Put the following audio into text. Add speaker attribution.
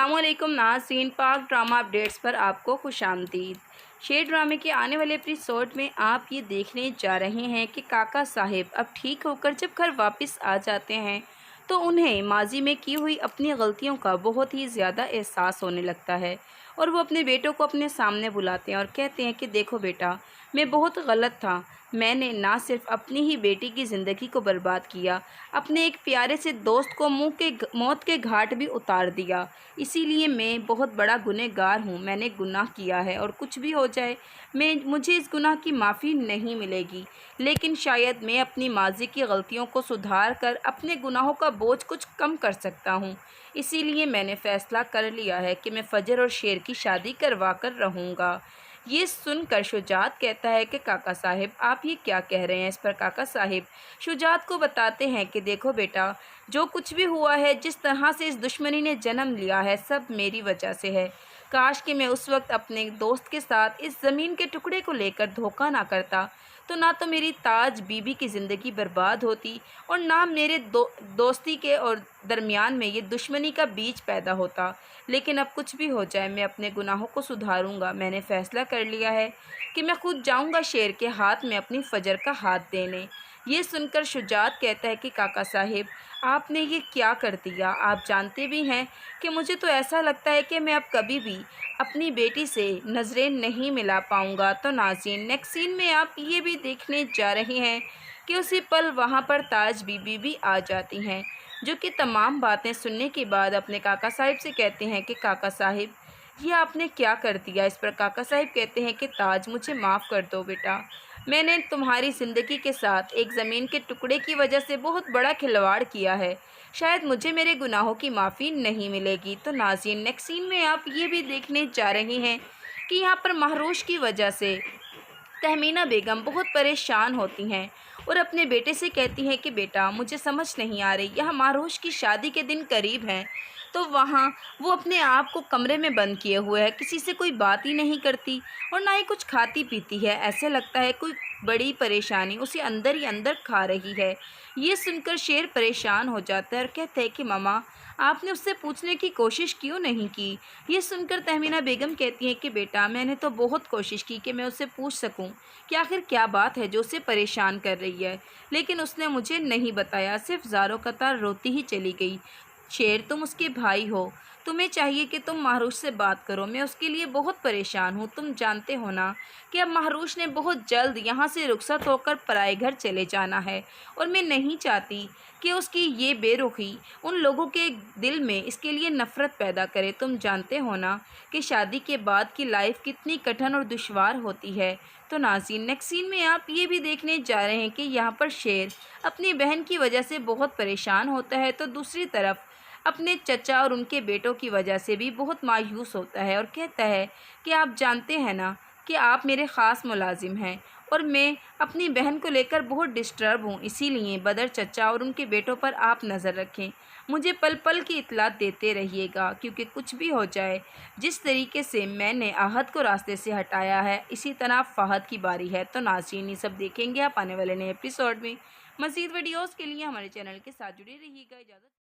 Speaker 1: अस्सलामुअलैकुम नाज़रीन, पाक ड्रामा अपडेट्स पर आपको खुशामदीद। शेर ड्रामे के आने वाले एपिसोड में आप ये देखने जा रहे हैं कि काका साहिब अब ठीक होकर जब घर वापस आ जाते हैं तो उन्हें माजी में की हुई अपनी गलतियों का बहुत ही ज़्यादा एहसास होने लगता है और वो अपने बेटों को अपने सामने बुलाते हैं और कहते हैं कि देखो बेटा, मैं बहुत गलत था। मैंने ना सिर्फ अपनी ही बेटी की ज़िंदगी को बर्बाद किया, अपने एक प्यारे से दोस्त को मौत के घाट भी उतार दिया। इसीलिए मैं बहुत बड़ा गुनहगार हूँ। मैंने गुनाह किया है और कुछ भी हो जाए मुझे इस गुनाह की माफ़ी नहीं मिलेगी, लेकिन शायद मैं अपनी माजी की गलतियों को सुधार कर अपने गुनाहों का बोझ कुछ कम कर सकता हूँ। इसीलिए मैंने फ़ैसला कर लिया है कि मैं फ़जर और शेर की शादी करवा कर रहूँगा। ये सुनकर शुजात कहता है कि काका साहिब, आप ये क्या कह रहे हैं। इस पर काका साहिब शुजात को बताते हैं कि देखो बेटा, जो कुछ भी हुआ है, जिस तरह से इस दुश्मनी ने जन्म लिया है, सब मेरी वजह से है। काश कि मैं उस वक्त अपने दोस्त के साथ इस ज़मीन के टुकड़े को लेकर धोखा ना करता, तो ना तो मेरी ताज बीबी की ज़िंदगी बर्बाद होती और ना मेरे दोस्ती के और दरमियान में ये दुश्मनी का बीज पैदा होता। लेकिन अब कुछ भी हो जाए, मैं अपने गुनाहों को सुधारूंगा। मैंने फ़ैसला कर लिया है कि मैं खुद जाऊंगा शेर के हाथ में अपनी फ़जर का हाथ देने। ये सुनकर शुजात कहता है कि काका साहिब, आपने ये क्या कर दिया। आप जानते भी हैं कि मुझे तो ऐसा लगता है कि मैं अब कभी भी अपनी बेटी से नज़रें नहीं मिला पाऊँगा। तो नाज़रीन, नेक्स्ट सीन में आप ये भी देखने जा रहे हैं कि उसी पल वहाँ पर ताज बीबी भी आ जाती हैं, जो कि तमाम बातें सुनने के बाद अपने काका साहिब से कहते हैं कि काका साहिब, ये आपने क्या कर दिया। इस पर काका साहिब कहते हैं कि ताज, मुझे माफ़ कर दो बेटा। मैंने तुम्हारी ज़िंदगी के साथ एक ज़मीन के टुकड़े की वजह से बहुत बड़ा खिलवाड़ किया है। शायद मुझे मेरे गुनाहों की माफ़ी नहीं मिलेगी। तो नाज़रीन, नेक्स्ट सीन में आप ये भी देखने जा रहे हैं कि यहाँ पर महरोश की वजह से तहमीना बेगम बहुत परेशान होती हैं और अपने बेटे से कहती हैं कि बेटा, मुझे समझ नहीं आ रही, यहाँ मारोश की शादी के दिन करीब हैं, तो वहाँ वो अपने आप को कमरे में बंद किए हुए है, किसी से कोई बात ही नहीं करती और ना ही कुछ खाती पीती है। ऐसे लगता है कोई बड़ी परेशानी उसे अंदर ही अंदर खा रही है। ये सुनकर शेर परेशान हो जाता है और कहता है कि मामा, आपने उससे पूछने की कोशिश क्यों नहीं की। ये सुनकर तहमीना बेगम कहती हैं कि बेटा, मैंने तो बहुत कोशिश की कि मैं उससे पूछ सकूं कि आखिर क्या बात है जो उसे परेशान कर रही है, लेकिन उसने मुझे नहीं बताया, सिर्फ ज़ारो कतार रोती ही चली गई। शेर, तुम उसके भाई हो, तुम्हें चाहिए कि तुम महरूश से बात करो। मैं उसके लिए बहुत परेशान हूँ। तुम जानते हो ना कि अब महरूश ने बहुत जल्द यहाँ से रुखसत होकर पराए घर चले जाना है और मैं नहीं चाहती कि उसकी ये बेरुखी उन लोगों के दिल में इसके लिए नफ़रत पैदा करे। तुम जानते हो ना कि शादी के बाद की लाइफ कितनी कठिन और दुश्वार होती है। तो नाज़रीन, नेक्स्ट सीन में आप ये भी देखने जा रहे हैं कि यहाँ पर शेर अपनी बहन की वजह से बहुत परेशान होता है, तो दूसरी तरफ अपने चचा और उनके बेटों की वजह से भी बहुत मायूस होता है और कहता है कि आप जानते हैं ना कि आप मेरे ख़ास मुलाजिम हैं और मैं अपनी बहन को लेकर बहुत डिस्टर्ब हूँ। इसीलिए बदर चचा और उनके बेटों पर आप नज़र रखें, मुझे पल पल की इत्तलात देते रहिएगा, क्योंकि कुछ भी हो जाए, जिस तरीके से मैंने आहद को रास्ते से हटाया है, इसी तरह फ़हद की बारी है। तो नाज़रीन, ये सब देखेंगे आप आने वाले नए एपिसोड में। मज़ीद वीडियोज़ के लिए हमारे चैनल के साथ जुड़े रहिएगा। इजाज़त।